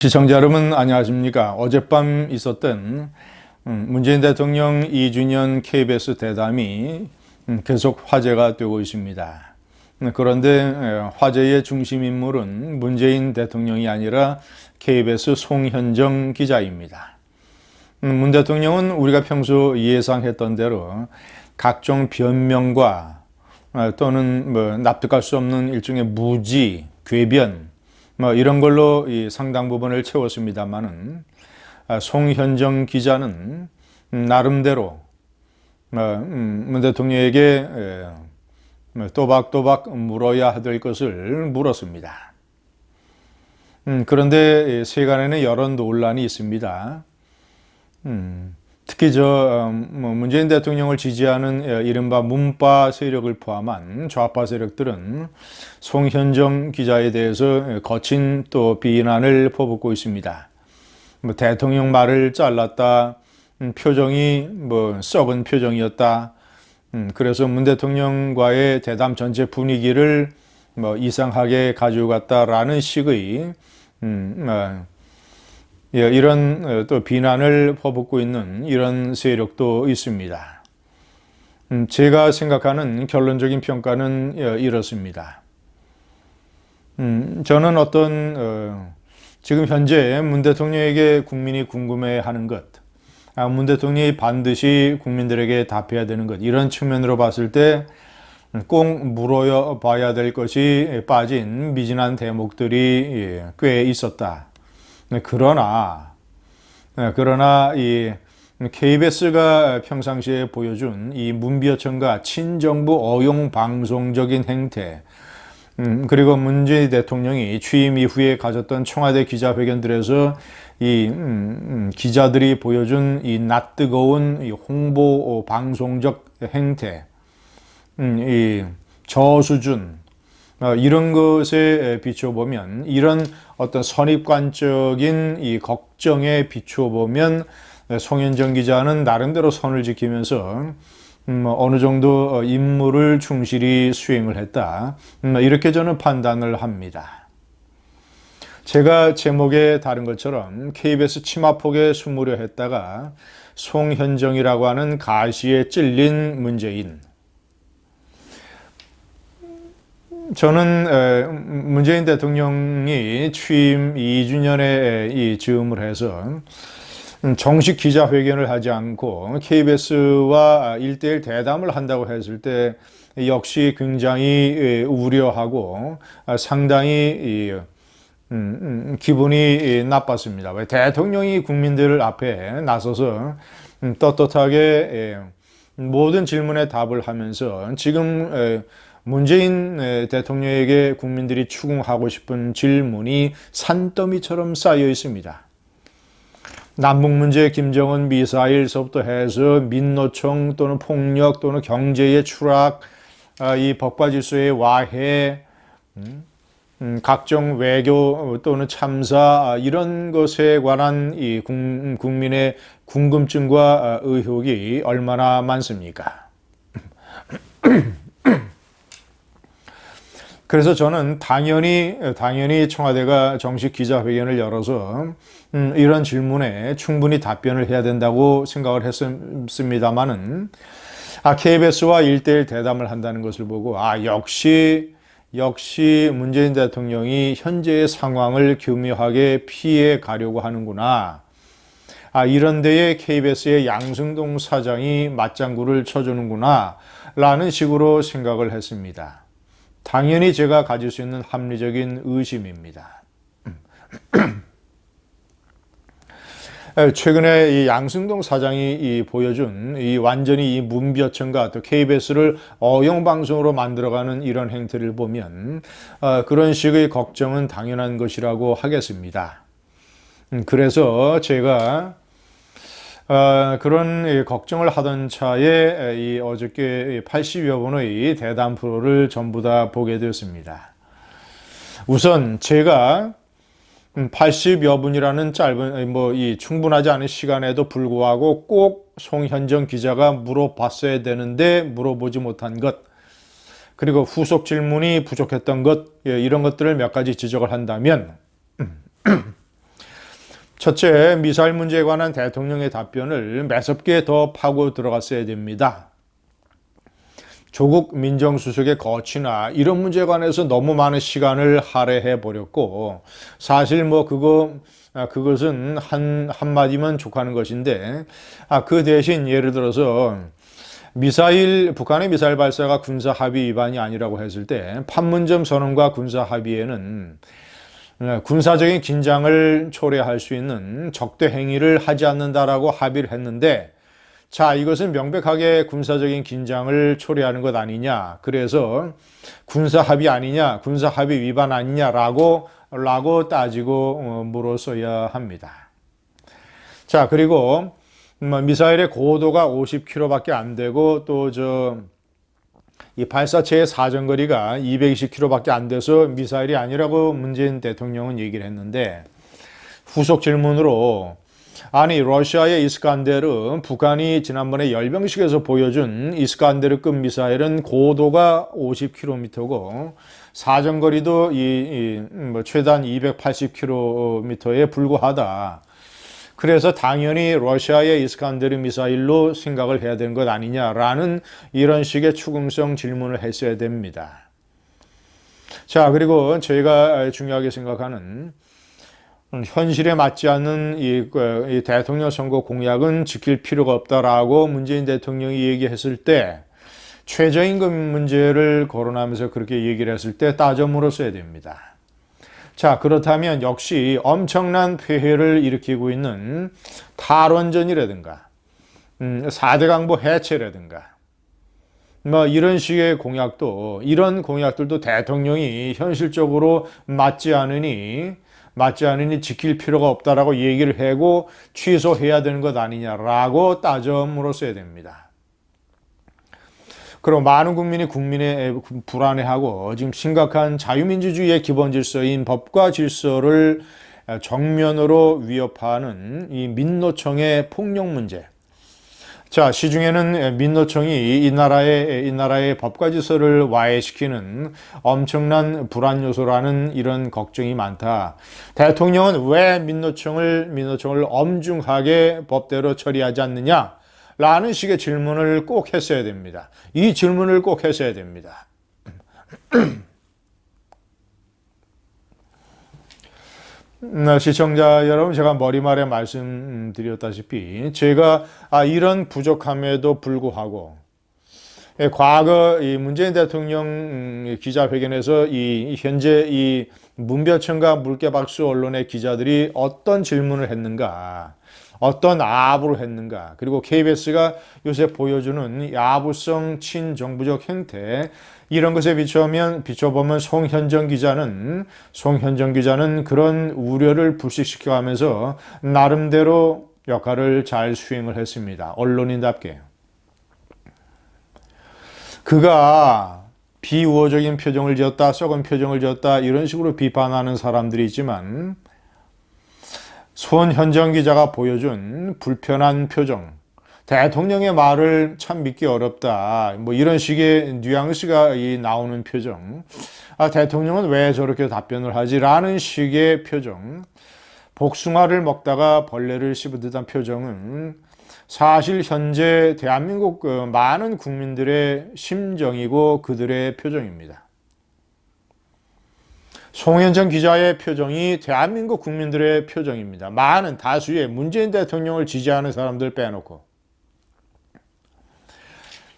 시청자 여러분 안녕하십니까. 어젯밤 있었던 문재인 대통령 2주년 KBS 대담이 계속 화제가 되고 있습니다. 그런데 화제의 중심 인물은 문재인 대통령이 아니라 KBS 송현정 기자입니다. 문 대통령은 우리가 평소 예상했던 대로 각종 변명과 또는 납득할 수 없는 일종의 무지, 궤변 이런 걸로 이 상당 부분을 채웠습니다만은 송현정 기자는 나름대로 문 대통령에게 또박또박 물어야 될 것을 물었습니다. 그런데 세간에는 여러 논란이 있습니다. 특히 문재인 대통령을 지지하는 이른바 문파 세력을 포함한 좌파 세력들은 송현정 기자에 대해서 거친 또 비난을 퍼붓고 있습니다. 대통령 말을 잘랐다, 표정이 썩은 표정이었다. 그래서 문 대통령과의 대담 전체 분위기를 이상하게 가져갔다라는 식의 이런 또 비난을 퍼붓고 있는 이런 세력도 있습니다. 제가 생각하는 결론적인 평가는 이렇습니다. 저는 지금 현재 문 대통령에게 국민이 궁금해하는 것, 문 대통령이 반드시 국민들에게 답해야 되는 것, 이런 측면으로 봤을 때 꼭 물어봐야 될 것이 빠진 미진한 대목들이 꽤 있었다. 그러나 이 KBS가 평상시에 보여준 이 문비어천과 친정부 어용 방송적인 행태, 그리고 문재인 대통령이 취임 이후에 가졌던 청와대 기자회견들에서 이 기자들이 보여준 이 낯뜨거운 이 홍보 방송적 행태, 이 저수준, 이런 것에 비춰보면, 이런 어떤 선입관적인 이 걱정에 비춰보면 송현정 기자는 나름대로 선을 지키면서 어느 정도 임무를 충실히 수행을 했다, 이렇게 저는 판단을 합니다. 제가 제목에 다른 것처럼 KBS 치마폭에 숨으려 했다가 송현정이라고 하는 가시에 찔린 문재인, 저는 문재인 대통령이 취임 2주년에 이 즈음을 해서 정식 기자회견을 하지 않고 KBS와 1대1 대담을 한다고 했을 때 역시 굉장히 우려하고 상당히 기분이 나빴습니다. 왜 대통령이 국민들 앞에 나서서 떳떳하게 모든 질문에 답을 하면서 지금 문재인 대통령에게 국민들이 추궁하고 싶은 질문이 산더미처럼 쌓여 있습니다. 남북 문제, 김정은 미사일서부터 해서 민노총 또는 폭력 또는 경제의 추락, 이 법과 질서의 와해, 각종 외교 또는 참사, 이런 것에 관한 이 국민의 궁금증과 의혹이 얼마나 많습니까? 그래서 저는 당연히 청와대가 정식 기자회견을 열어서 이런 질문에 충분히 답변을 해야 된다고 생각을 했습니다만은, KBS와 1대1 대담을 한다는 것을 보고 역시 문재인 대통령이 현재의 상황을 교묘하게 피해 가려고 하는구나. 이런 데에 KBS의 양승동 사장이 맞장구를 쳐주는구나 라는 식으로 생각을 했습니다. 당연히 제가 가질 수 있는 합리적인 의심입니다. 최근에 이 양승동 사장이 보여준 이 완전히 이 문비어천과 또 KBS를 어용방송으로 만들어가는 이런 행태를 보면 그런 식의 걱정은 당연한 것이라고 하겠습니다. 그래서 제가 그런 걱정을 하던 차에 이 어저께 80여 분의 대담 프로를 전부 다 보게 되었습니다. 우선 제가 80여 분이라는 짧은 이 충분하지 않은 시간에도 불구하고 꼭 송현정 기자가 물어봤어야 되는데 물어보지 못한 것, 그리고 후속 질문이 부족했던 것, 이런 것들을 몇 가지 지적을 한다면 첫째, 미사일 문제에 관한 대통령의 답변을 매섭게 더 파고 들어갔어야 됩니다. 조국 민정수석의 거취나 이런 문제에 관해서 너무 많은 시간을 할애해 버렸고, 사실 그것은 한마디만 족하는 것인데, 그 대신 예를 들어서 북한의 미사일 발사가 군사 합의 위반이 아니라고 했을 때, 판문점 선언과 군사 합의에는 군사적인 긴장을 초래할 수 있는 적대 행위를 하지 않는다라고 합의를 했는데, 자, 이것은 명백하게 군사적인 긴장을 초래하는 것 아니냐. 그래서 군사 합의 아니냐, 군사 합의 위반 아니냐라고 따지고 물어서야 합니다. 자, 그리고 미사일의 고도가 50km밖에 안 되고 또 이 발사체의 사정거리가 220km밖에 안 돼서 미사일이 아니라고 문재인 대통령은 얘기를 했는데, 후속 질문으로 아니 러시아의 이스칸데르, 북한이 지난번에 열병식에서 보여준 이스칸데르급 미사일은 고도가 50km고 사정거리도 최단 280km에 불과하다. 그래서 당연히 러시아의 이스칸데르 미사일로 생각을 해야 되는 것 아니냐라는 이런 식의 추궁성 질문을 했어야 됩니다. 자, 그리고 저희가 중요하게 생각하는 현실에 맞지 않는 이 대통령 선거 공약은 지킬 필요가 없다라고 문재인 대통령이 얘기했을 때, 최저임금 문제를 거론하면서 그렇게 얘기를 했을 때 따져 물었어야 됩니다. 자, 그렇다면 역시 엄청난 폐해를 일으키고 있는 탈원전이라든가 4대 강보 해체라든가 이런 식의 이런 공약들도 대통령이 현실적으로 맞지 않으니 지킬 필요가 없다라고 얘기를 하고 취소해야 되는 것 아니냐라고 따져 물었어야 됩니다. 그리고 많은 국민의 불안해하고 지금 심각한 자유민주주의의 기본 질서인 법과 질서를 정면으로 위협하는 이 민노총의 폭력 문제. 자, 시중에는 민노총이 이 나라의 법과 질서를 와해시키는 엄청난 불안 요소라는 이런 걱정이 많다. 대통령은 왜 민노총을 엄중하게 법대로 처리하지 않느냐? 라는 식의 질문을 꼭 했어야 됩니다. 이 질문을 꼭 했어야 됩니다. 시청자 여러분, 제가 머리말에 말씀드렸다시피 제가 이런 부족함에도 불구하고 과거 이 문재인 대통령 기자회견에서 현재 이 문벼천과 물개박수 언론의 기자들이 어떤 질문을 했는가, 어떤 아부를 했는가, 그리고 KBS가 요새 보여주는 야부성 친정부적 행태, 이런 것에 비춰보면 송현정 기자는 그런 우려를 불식시켜가면서 나름대로 역할을 잘 수행을 했습니다. 언론인답게. 그가 비우호적인 표정을 지었다, 썩은 표정을 지었다, 이런 식으로 비판하는 사람들이 있지만, 손현정 기자가 보여준 불편한 표정, 대통령의 말을 참 믿기 어렵다, 이런 식의 뉘앙스가 나오는 표정, 대통령은 왜 저렇게 답변을 하지? 라는 식의 표정, 복숭아를 먹다가 벌레를 씹은 듯한 표정은 사실 현재 대한민국 많은 국민들의 심정이고 그들의 표정입니다. 송현정 기자의 표정이 대한민국 국민들의 표정입니다. 많은 다수의 문재인 대통령을 지지하는 사람들 빼놓고.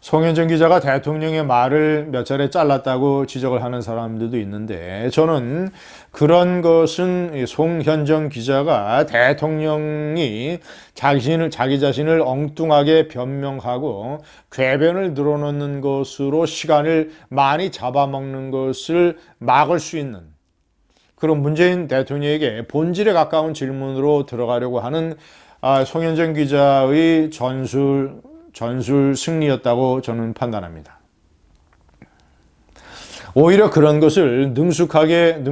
송현정 기자가 대통령의 말을 몇 차례 잘랐다고 지적을 하는 사람들도 있는데, 저는 그런 것은 송현정 기자가 대통령이 자기 자신을 엉뚱하게 변명하고 궤변을 늘어놓는 것으로 시간을 많이 잡아먹는 것을 막을 수 있는 그런 문재인 대통령에게 본질에 가까운 질문으로 들어가려고 하는 송현정 기자의 전술 승리였다고 저는 판단합니다. 오히려 그런 것을 능숙하게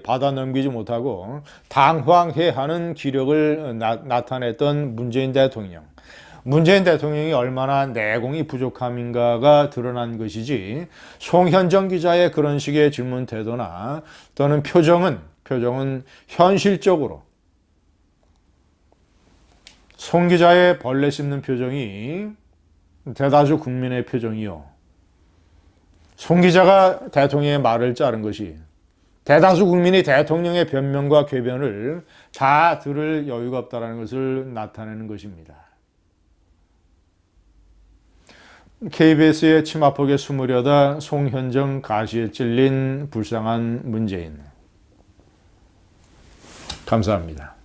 받아 넘기지 못하고 당황해하는 기력을 나타냈던 문재인 대통령. 문재인 대통령이 얼마나 내공이 부족함인가가 드러난 것이지, 송현정 기자의 그런 식의 질문 태도나 또는 표정은 현실적으로 송 기자의 벌레 씹는 표정이 대다수 국민의 표정이요. 송 기자가 대통령의 말을 자른 것이 대다수 국민이 대통령의 변명과 궤변을 다 들을 여유가 없다는 것을 나타내는 것입니다. KBS의 치마폭에 숨으려다 송현정 가시에 찔린 불쌍한 문재인. 감사합니다.